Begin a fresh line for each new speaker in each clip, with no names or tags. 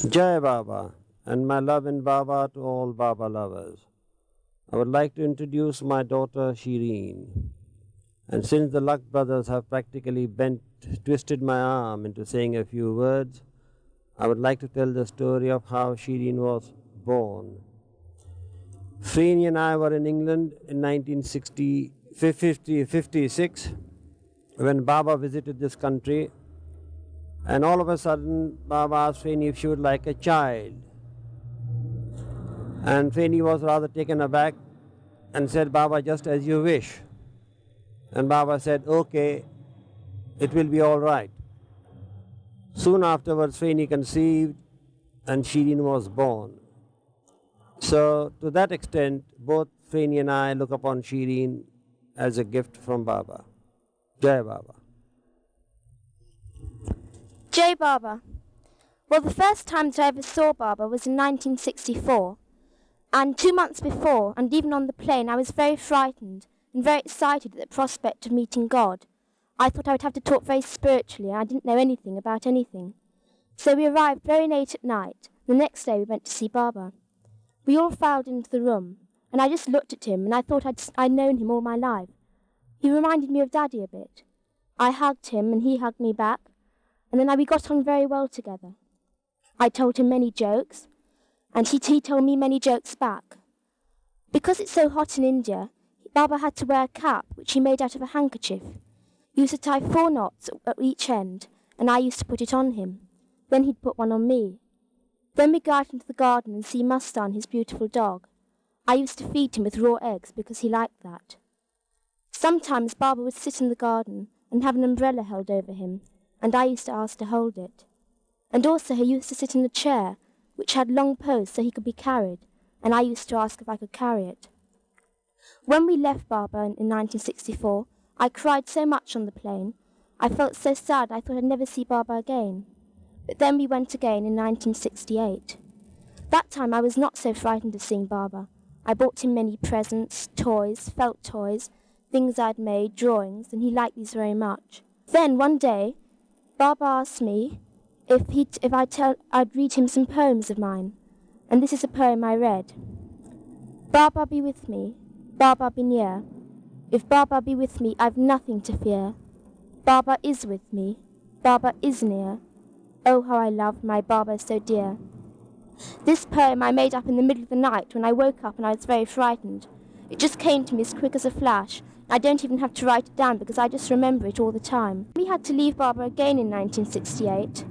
Jai Baba, and my love in Baba to all Baba lovers. I would like to introduce my daughter Shireen. And since the Luck brothers have practically twisted my arm into saying a few words, I would like to tell the story of how Shireen was born. Freeney and I were in England in 1956 when Baba visited this country, and all of a sudden Baba asked Freeney if she would like a child. And Freeney was rather taken aback and said, Baba, just as you wish. And Baba said, okay, it will be all right. Soon afterwards, Freeney conceived and Shireen was born. So to that extent, both Freeney and I look upon Shireen as a gift from Baba. Jai Baba.
Jai Baba. Well, the first time that I ever saw Baba was in 1964. And 2 months before, and even on the plane, I was very frightened and very excited at the prospect of meeting God. I thought I would have to talk very spiritually, and I didn't know anything about anything. So we arrived very late at night. The next day we went to see Baba. We all filed into the room, and I just looked at him, and I thought I'd known him all my life. He reminded me of Daddy a bit. I hugged him, and he hugged me back, and then we got on very well together. I told him many jokes, and he told me many jokes back. Because it's so hot in India, Baba had to wear a cap, which he made out of a handkerchief. He used to tie 4 knots at each end, and I used to put it on him. Then he'd put one on me. Then we'd go out into the garden and see Mustan, his beautiful dog. I used to feed him with raw eggs because he liked that. Sometimes Baba would sit in the garden and have an umbrella held over him, and I used to ask to hold it. And also he used to sit in a chair, which had long posts so he could be carried, and I used to ask if I could carry it. When we left Baba in 1964, I cried so much on the plane. I felt so sad I thought I'd never see Baba again. But then we went again in 1968. That time I was not so frightened of seeing Baba. I bought him many presents, toys, felt toys, things I'd made, drawings, and he liked these very much. Then one day, Baba asked me if I'd read him some poems of mine, and this is a poem I read. Baba be with me, Baba be near. If Baba be with me, I've nothing to fear. Baba is with me, Baba is near. Oh, how I love my Baba so dear. This poem I made up in the middle of the night when I woke up and I was very frightened. It just came to me as quick as a flash. I don't even have to write it down because I just remember it all the time. We had to leave Baba again in 1968.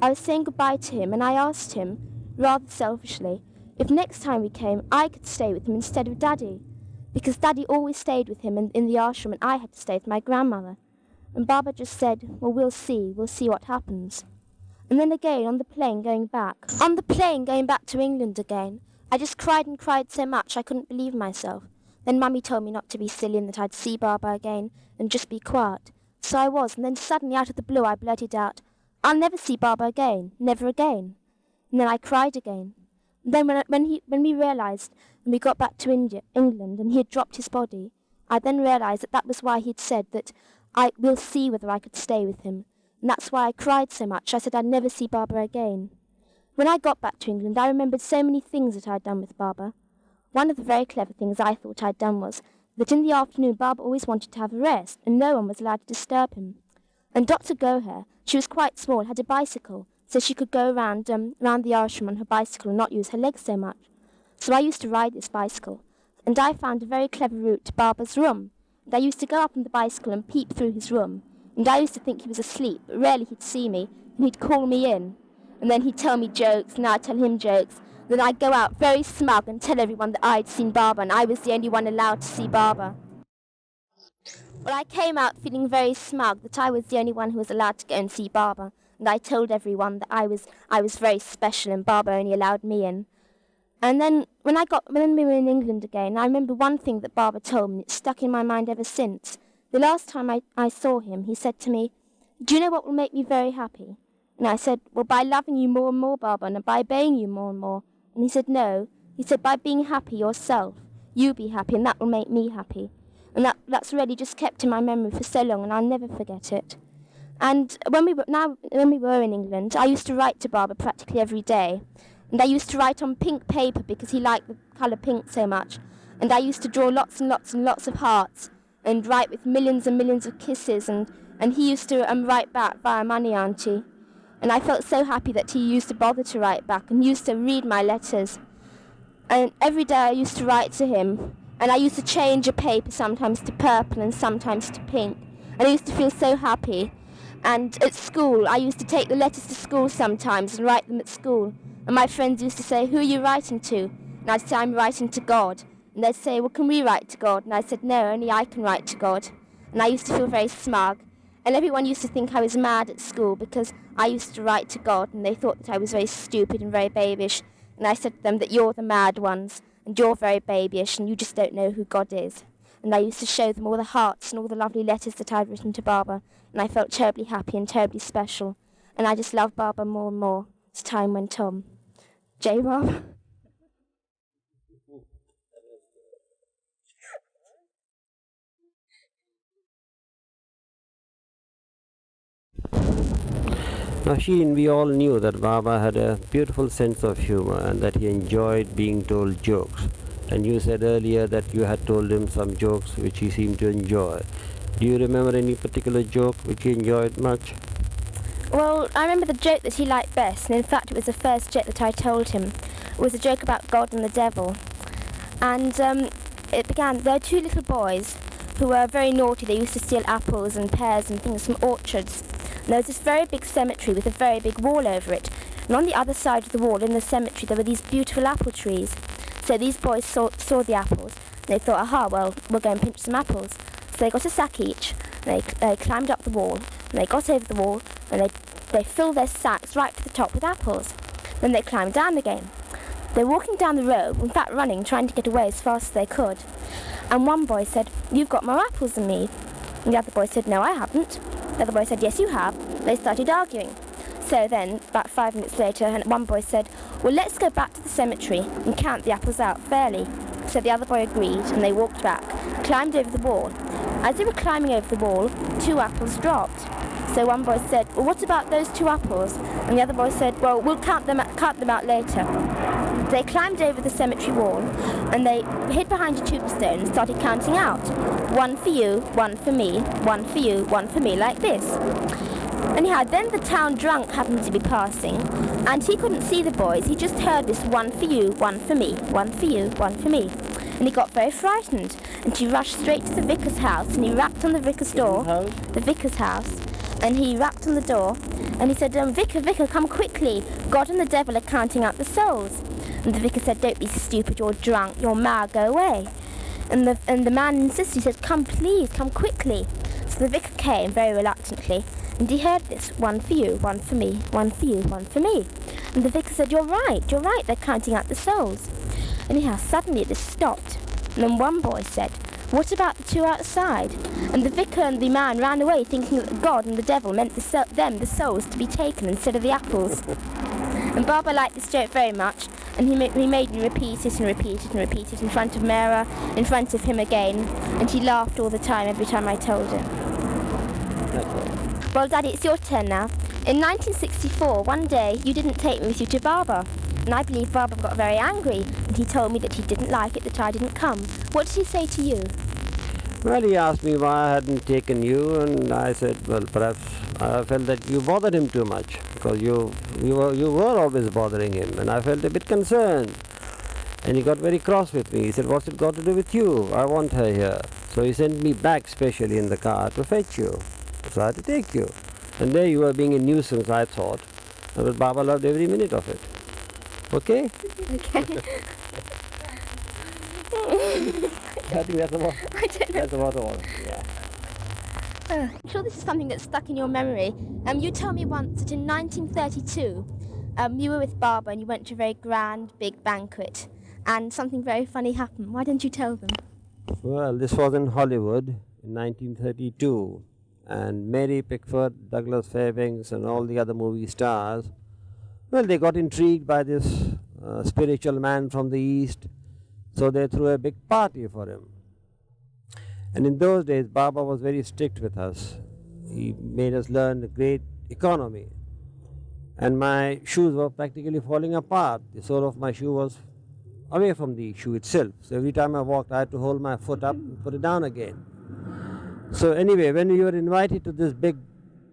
I was saying goodbye to him, and I asked him, rather selfishly, if next time we came I could stay with him instead of Daddy, because Daddy always stayed with him in the ashram and I had to stay with my grandmother. And Baba just said, well, we'll see what happens. And then again, on the plane going back to England again, I just cried and cried so much I couldn't believe myself. Then Mummy told me not to be silly and that I'd see Baba again and just be quiet. So I was, and then suddenly out of the blue I blurted out, I'll never see Baba again, never again. And then I cried again. And then when we realised and we got back to England and he had dropped his body, I then realised that was why he'd said that we'll see whether I could stay with him. And that's why I cried so much. I said I'd never see Baba again. When I got back to England, I remembered so many things that I'd done with Baba. One of the very clever things I thought I'd done was that in the afternoon Baba always wanted to have a rest, and no one was allowed to disturb him. And Dr. Goher, she was quite small, had a bicycle, so she could go round the ashram on her bicycle and not use her legs so much. So I used to ride this bicycle, and I found a very clever route to Baba's room. And I used to go up on the bicycle and peep through his room. And I used to think he was asleep, but rarely he'd see me, and he'd call me in. And then he'd tell me jokes, and I'd tell him jokes. Then I'd go out very smug and tell everyone that I'd seen Baba, and I was the only one allowed to see Baba. Well, I came out feeling very smug that I was the only one who was allowed to go and see Baba, and I told everyone that I was very special, and Baba only allowed me in. And then when we were in England again, I remember one thing that Baba told me, and it's stuck in my mind ever since. The last time I saw him, he said to me, do you know what will make me very happy? And I said, well, by loving you more and more, Baba, and by obeying you more and more. And he said, no. He said, by being happy yourself. You be happy, and that will make me happy. And that's really just kept in my memory for so long, and I'll never forget it. And when we were in England, I used to write to Baba practically every day. And I used to write on pink paper because he liked the colour pink so much. And I used to draw lots and lots and lots of hearts and write with millions and millions of kisses. And he used to write back via money, auntie. And I felt so happy that he used to bother to write back and used to read my letters. And every day I used to write to him. And I used to change a paper sometimes to purple and sometimes to pink. And I used to feel so happy. And at school, I used to take the letters to school sometimes and write them at school. And my friends used to say, "Who are you writing to?" And I'd say, "I'm writing to God." And they'd say, "Well, can we write to God?" And I said, "No, only I can write to God." And I used to feel very smug. And everyone used to think I was mad at school because I used to write to God, and they thought that I was very stupid and very babyish. And I said to them that you're the mad ones, and you're very babyish, and you just don't know who God is. And I used to show them all the hearts and all the lovely letters that I'd written to Baba, and I felt terribly happy and terribly special. And I just loved Baba more and more as time went on. J. Baba.
Now, Shireen, we all knew that Baba had a beautiful sense of humor and that he enjoyed being told jokes. And you said earlier that you had told him some jokes which he seemed to enjoy. Do you remember any particular joke which he enjoyed much?
Well, I remember the joke that he liked best, and in fact it was the first joke that I told him. It was a joke about God and the devil. And it began, there were two little boys who were very naughty. They used to steal apples and pears and things from orchards. And there was this very big cemetery with a very big wall over it. And on the other side of the wall in the cemetery there were these beautiful apple trees. So these boys saw the apples, and they thought, aha, well, we'll go and pinch some apples. So they got a sack each, and they climbed up the wall, and they got over the wall, and they filled their sacks right to the top with apples. Then they climbed down again. They're walking down the road, in fact running, trying to get away as fast as they could. And one boy said, "You've got more apples than me." And the other boy said, "No, I haven't." The other boy said, "Yes, you have." They started arguing. So then, about 5 minutes later, and one boy said, "Well, let's go back to the cemetery and count the apples out fairly." So the other boy agreed, and they walked back, climbed over the wall. As they were climbing over the wall, 2 apples dropped. So one boy said, "Well, what about those 2 apples?" And the other boy said, "Well, we'll count them out later." They climbed over the cemetery wall, and they hid behind a tombstone and started counting out. 1 for you, 1 for me, 1 for you, 1 for me, like this. Anyhow, then the town drunk happened to be passing, and he couldn't see the boys. He just heard this 1 for you, 1 for me, 1 for you, 1 for me. And he got very frightened, and he rushed straight to the vicar's house, and he rapped on the vicar's door. The vicar's house. And he rapped on the door, and he said, "Vicar, come quickly. God and the devil are counting out the souls." And the vicar said, "Don't be stupid, you're drunk, you're mad, go away." And the man insisted, he said, "Come please, come quickly." So the vicar came very reluctantly, and he heard this, 1 for you, 1 for me, 1 for you, 1 for me. And the vicar said, you're right, they're counting out the souls." Anyhow, suddenly this stopped, and then one boy said, "What about the 2 outside?" And the vicar and the man ran away thinking that God and the devil meant the souls to be taken instead of the apples. And Baba liked this joke very much, and he made me repeat it and repeat it and repeat it in front of Mera, in front of him again, and he laughed all the time every time I told him. Well, Daddy, it's your turn now. In 1964, one day, you didn't take me with you to Baba, and I believe Baba got very angry, and he told me that he didn't like it that I didn't come. What did he say to you?
Well, he asked me why I hadn't taken you, and I said, well, perhaps I felt that you bothered him too much, because you were always bothering him, and I felt a bit concerned. And he got very cross with me. He said, "What's it got to do with you? I want her here." So he sent me back specially in the car to fetch you. So I had to take you. And there you were being a nuisance, I thought. But Baba loved every minute of it. Okay?
Okay.
I think that's about,
I don't know.
that's about all. Yeah.
I'm sure this is something that's stuck in your memory. You told me once that in 1932, you were with Baba and you went to a very grand, big banquet, and something very funny happened. Why didn't you tell them?
Well, this was in Hollywood in 1932, and Mary Pickford, Douglas Fairbanks, and all the other movie stars, well, they got intrigued by this spiritual man from the East, so they threw a big party for him. And in those days, Baba was very strict with us. He made us learn a great economy. And my shoes were practically falling apart. The sole of my shoe was away from the shoe itself. So every time I walked, I had to hold my foot up and put it down again. So anyway, when we were invited to this big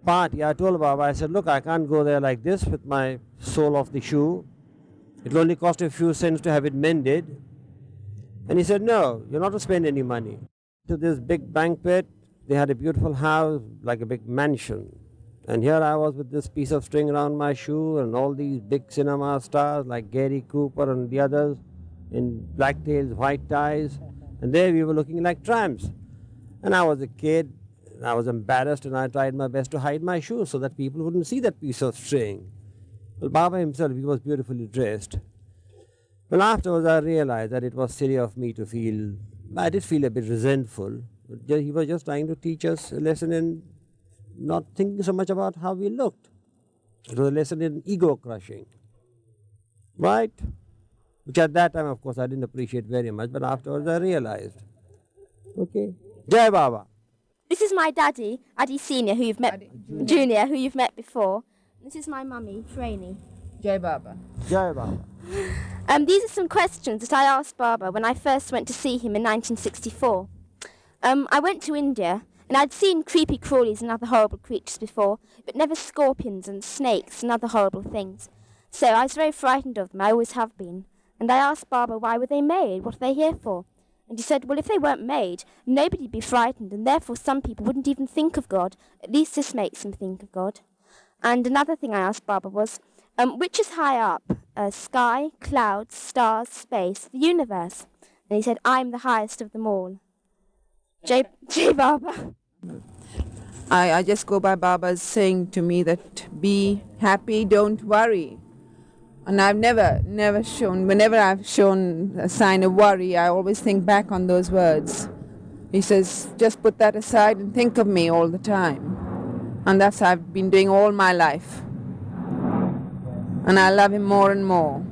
party, I told Baba, I said, look, I can't go there like this with my sole of the shoe. It will only cost a few cents to have it mended. And he said, no, you're not to spend any money. To this big banquet, they had a beautiful house, like a big mansion. And here I was with this piece of string around my shoe and all these big cinema stars like Gary Cooper and the others in black tails, white ties. And there we were looking like tramps. And I was a kid, and I was embarrassed, and I tried my best to hide my shoes so that people wouldn't see that piece of string. Well, Baba himself, he was beautifully dressed. Well, afterwards I realized that it was silly of me to feel, I did feel a bit resentful. He was just trying to teach us a lesson in not thinking so much about how we looked. It was a lesson in ego crushing. Right? Which at that time, of course, I didn't appreciate very much, but afterwards I realized. Okay. Jai Baba.
This is my daddy, Addy Senior, who you've met, Junior, who you've met before. This is my mummy, Shireen.
Jai Baba.
Jai Baba.
These are some questions that I asked Baba when I first went to see him in 1964. I went to India, and I'd seen creepy crawlies and other horrible creatures before, but never scorpions and snakes and other horrible things. So I was very frightened of them, I always have been. And I asked Baba, why were they made? What are they here for? And he said, well, if they weren't made, nobody'd be frightened, and therefore some people wouldn't even think of God. At least this makes them think of God. And another thing I asked Baba was, which is high up? Sky, clouds, stars, space, the universe? And he said, I'm the highest of them all. Jai Baba.
I just go by Baba's saying to me that be happy, don't worry. And I've never shown, whenever I've shown a sign of worry, I always think back on those words. He says, just put that aside and think of me all the time. And that's what I've been doing all my life. And I love him more and more.